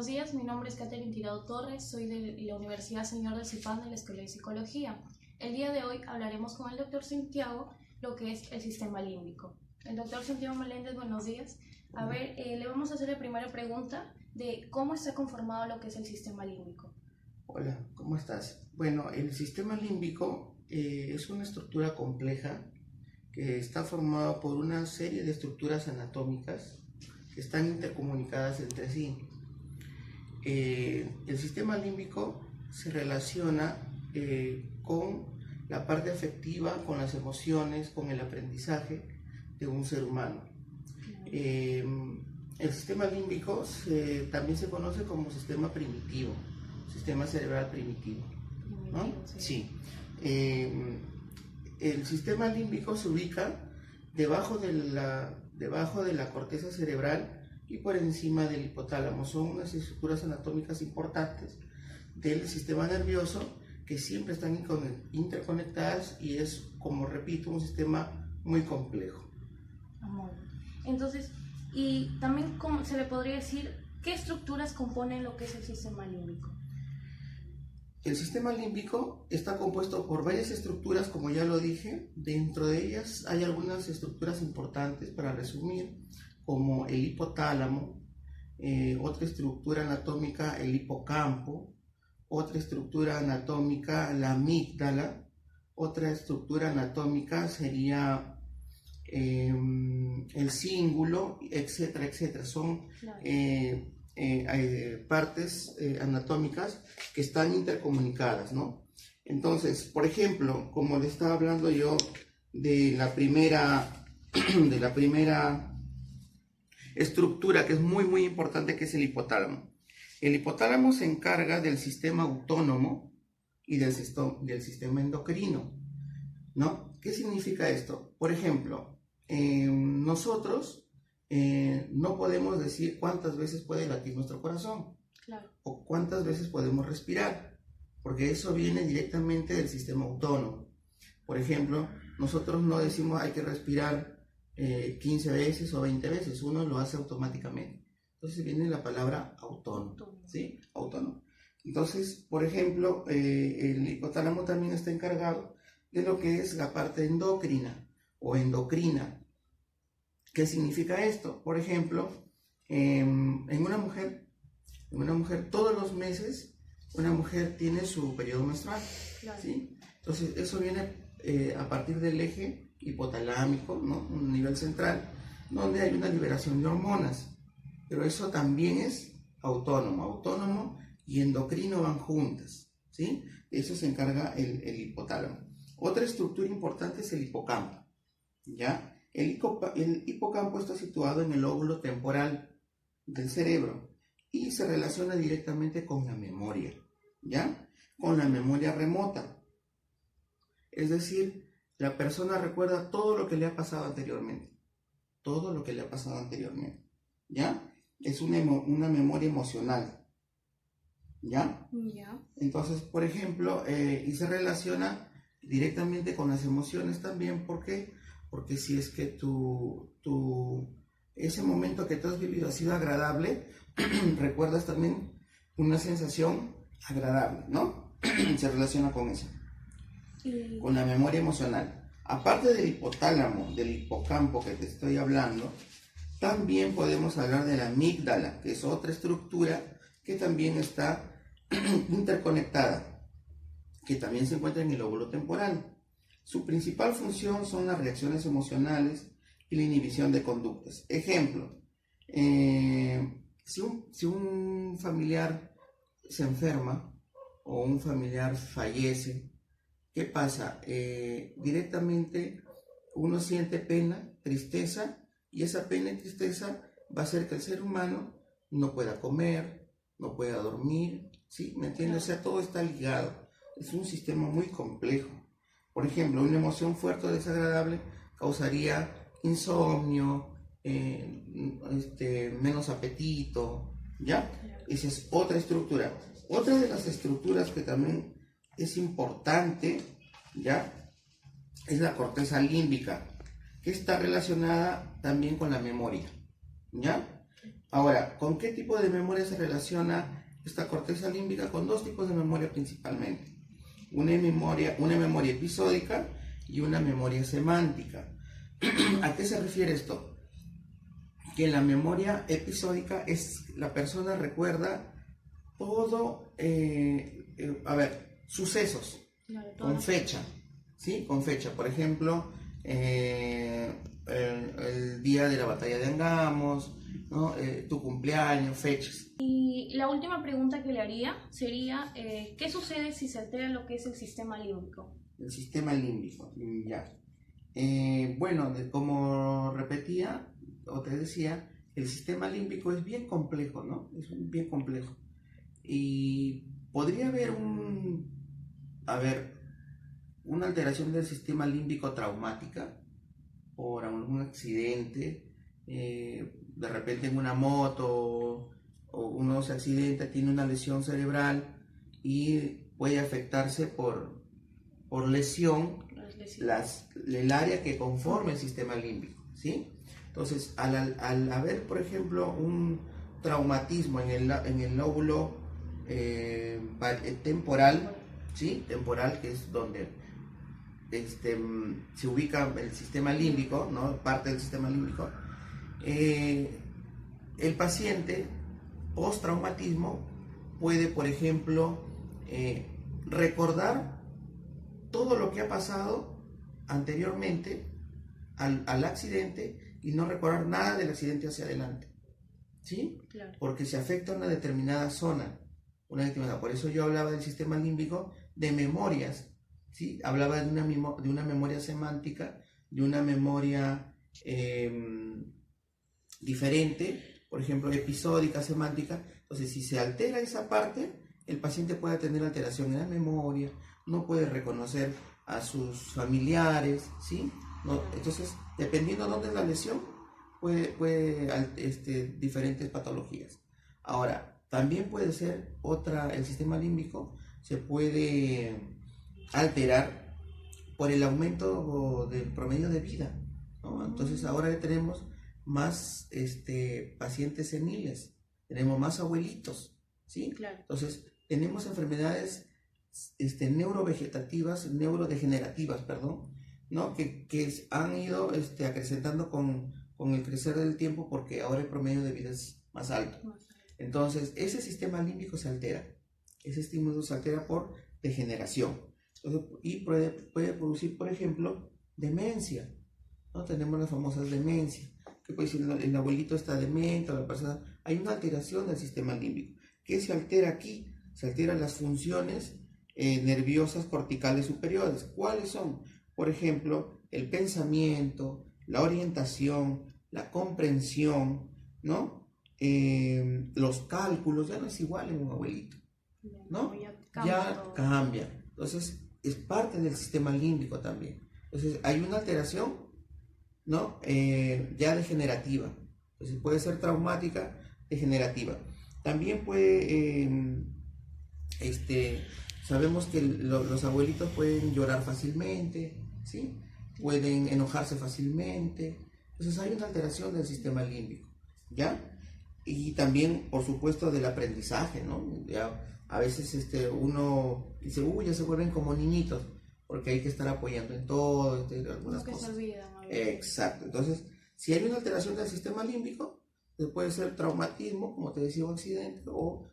Buenos días, mi nombre es Catherine Tirado Torres, soy de la Universidad Señor de Cipán de la Escuela de Psicología. El día de hoy hablaremos con el doctor Santiago lo que es el sistema límbico. El doctor Santiago Meléndez, buenos días. Le vamos a hacer la primera pregunta de cómo está conformado lo que es el sistema límbico. Hola, ¿cómo estás? Bueno, el sistema límbico es una estructura compleja que está formada por una serie de estructuras anatómicas que están intercomunicadas entre sí. El sistema límbico se relaciona con la parte afectiva, con las emociones, con el aprendizaje de un ser humano. El sistema límbico también se conoce como sistema primitivo, sistema cerebral primitivo, ¿no? Sí. El sistema límbico se ubica debajo de la corteza cerebral y por encima del hipotálamo. Son unas estructuras anatómicas importantes del sistema nervioso que siempre están interconectadas y es, como repito, un sistema muy complejo. Entonces, y también se le podría decir, ¿qué estructuras componen lo que es el sistema límbico? El sistema límbico está compuesto por varias estructuras, como ya lo dije. Dentro de ellas hay algunas estructuras importantes, para resumir, como el hipotálamo, otra estructura anatómica, el hipocampo, otra estructura anatómica, la amígdala, otra estructura anatómica sería el cíngulo, etcétera, etcétera. Son partes anatómicas que están intercomunicadas, ¿no? Entonces, por ejemplo, como le estaba hablando yo de la primera estructura, que es muy importante, que es el hipotálamo. El hipotálamo se encarga del sistema autónomo y del sistema endocrino, ¿no? ¿Qué significa esto? Por ejemplo, nosotros no podemos decir cuántas veces puede latir nuestro corazón, claro, o cuántas veces podemos respirar, porque eso viene directamente del sistema autónomo. Por ejemplo, nosotros no decimos hay que respirar 15 veces o 20 veces, uno lo hace automáticamente. Entonces viene la palabra autónomo, ¿sí? Autónomo. Entonces, por ejemplo, el hipotálamo también está encargado de lo que es la parte endocrina o endocrina. ¿Qué significa esto? Por ejemplo, en una mujer todos los meses, una mujer tiene su periodo menstrual, claro, ¿sí? Entonces eso viene a partir del eje hipotalámico, ¿no? Un nivel central, donde hay una liberación de hormonas, pero eso también es autónomo y endocrino van juntas, ¿sí? Eso se encarga el hipotálamo. Otra estructura importante es el hipocampo, ¿ya? El hipocampo está situado en el lóbulo temporal del cerebro y se relaciona directamente con la memoria, ¿ya? Con la memoria remota. Es decir, la persona recuerda todo lo que le ha pasado anteriormente, ¿ya? Es una memoria emocional, ¿ya? Entonces, por ejemplo, y se relaciona directamente con las emociones también. ¿Por qué? Porque si es que ese momento que tú has vivido ha sido agradable, recuerdas también una sensación agradable, ¿no? Se relaciona con eso, con la memoria emocional. Aparte del hipotálamo, del hipocampo que te estoy hablando, también podemos hablar de la amígdala, que es otra estructura que también está interconectada, que también se encuentra en el lóbulo temporal. Su principal función son las reacciones emocionales y la inhibición de conductas. Ejemplo, si un familiar se enferma o un familiar fallece, ¿qué pasa? Directamente uno siente pena, tristeza, y esa pena y tristeza va a hacer que el ser humano no pueda comer, no pueda dormir, ¿sí? ¿Me entiendes? O sea, todo está ligado. Es un sistema muy complejo. Por ejemplo, una emoción fuerte o desagradable causaría insomnio, menos apetito, ¿ya? Esa es otra estructura. Otra de las estructuras que también es importante, ¿ya? Es la corteza límbica, que está relacionada también con la memoria, ¿ya? Ahora, ¿con qué tipo de memoria se relaciona esta corteza límbica? Con dos tipos de memoria principalmente. Una memoria episódica y una memoria semántica. ¿A qué se refiere esto? Que en la memoria episódica la persona recuerda todo, sucesos con fecha, ¿sí? Con fecha. Por ejemplo, el día de la batalla de Angamos, ¿no? Tu cumpleaños, fechas. Y la última pregunta que le haría sería, ¿qué sucede si se altera lo que es el sistema límbico? El sistema límbico, ya. Bueno, como repetía o te decía, el sistema límbico es bien complejo, ¿no? Es bien complejo. Y podría haber una alteración del sistema límbico traumática por algún accidente, de repente en una moto o uno se accidenta, tiene una lesión cerebral y puede afectarse por lesión el área que conforma el sistema límbico, ¿sí? Entonces, al haber, por ejemplo, un traumatismo en el lóbulo temporal, ¿sí? Temporal, que es donde se ubica el sistema límbico, ¿no? Parte del sistema límbico, el paciente post-traumatismo puede, por ejemplo, recordar todo lo que ha pasado anteriormente al accidente y no recordar nada del accidente hacia adelante, ¿sí? Claro. Porque se afecta una determinada zona, por eso yo hablaba del sistema límbico de memorias, ¿sí? Hablaba de una memoria semántica, de una memoria diferente, por ejemplo, episódica, semántica. Entonces, si se altera esa parte, el paciente puede tener alteración en la memoria, no puede reconocer a sus familiares, ¿sí? No, entonces, dependiendo de dónde es la lesión, puede diferentes patologías. Ahora, también puede ser el sistema límbico se puede alterar por el aumento del promedio de vida, ¿no? Entonces, ahora tenemos más pacientes seniles, tenemos más abuelitos, ¿sí? Claro. Entonces, tenemos enfermedades neurodegenerativas, ¿no? Que han ido acrecentando con el crecer del tiempo, porque ahora el promedio de vida es más alto. Entonces, ese sistema límbico se altera. Ese estímulo se altera por degeneración. Entonces, y puede producir, por ejemplo, demencia, ¿no? Tenemos las famosas demencias, que puede decir el abuelito está demente, la persona. Hay una alteración del sistema límbico. ¿Qué se altera aquí? Se alteran las funciones nerviosas corticales superiores. ¿Cuáles son? Por ejemplo, el pensamiento, la orientación, la comprensión, ¿no? Los cálculos. Ya no es igual en un abuelito, ¿no? Ya cambia. Entonces, es parte del sistema límbico también. Entonces, hay una alteración, ¿no? Ya degenerativa. Entonces, puede ser traumática, degenerativa. También puede, sabemos que los abuelitos pueden llorar fácilmente, ¿sí? Pueden enojarse fácilmente. Entonces, hay una alteración del sistema límbico, ¿ya? Y también, por supuesto, del aprendizaje, ¿no? Ya, a veces uno dice, ya se vuelven como niñitos, porque hay que estar apoyando en todo, algunas cosas. Se olvidan, exacto. Entonces, si hay una alteración del sistema límbico, puede ser traumatismo, como te decía, un accidente, o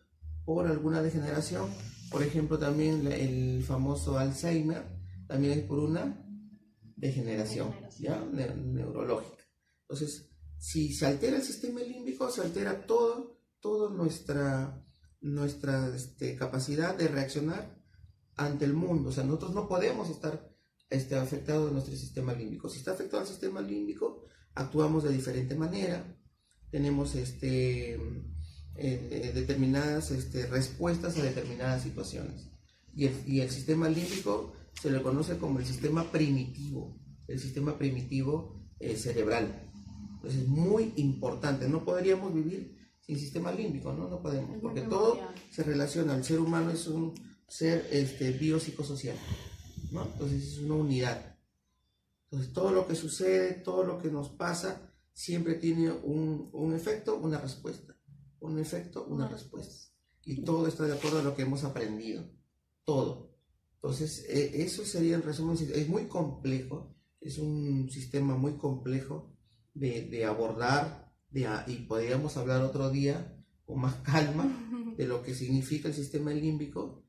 por alguna degeneración. Por ejemplo, también el famoso Alzheimer, también es por una degeneración. ¿Ya? Neurológica. Entonces, si se altera el sistema límbico, se altera toda nuestra capacidad de reaccionar ante el mundo. O sea, nosotros no podemos estar afectados en nuestro sistema límbico. Si está afectado el sistema límbico, actuamos de diferente manera. Tenemos determinadas respuestas a determinadas situaciones. Y el sistema límbico se le conoce como el sistema primitivo cerebral. Entonces es muy importante. No podríamos vivir sin sistema límbico, ¿no? No podemos, porque todo se relaciona. El ser humano es un ser biopsicosocial, ¿no? Entonces es una unidad. Entonces todo lo que sucede, todo lo que nos pasa, siempre tiene un efecto, una respuesta. Un efecto, una respuesta. Y todo está de acuerdo a lo que hemos aprendido. Todo. Entonces, eso sería en resumen, es muy complejo, es un sistema muy complejo de abordar, y podríamos hablar otro día con más calma de lo que significa el sistema límbico,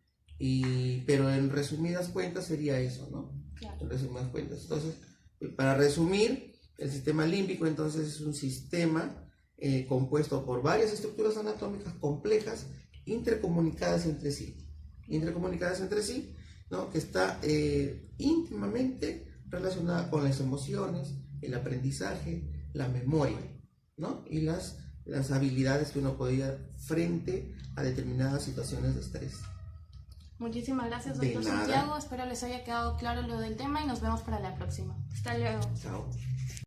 pero en resumidas cuentas sería eso, ¿no? Claro. En resumidas cuentas. Entonces, para resumir, el sistema límbico entonces es un sistema compuesto por varias estructuras anatómicas complejas, intercomunicadas entre sí, ¿no? Que está íntimamente relacionada con las emociones, el aprendizaje, la memoria, ¿no? Y las habilidades que uno podía frente a determinadas situaciones de estrés. Muchísimas gracias, De doctor nada. Santiago. Espero les haya quedado claro lo del tema y nos vemos para la próxima. Hasta luego. Chao.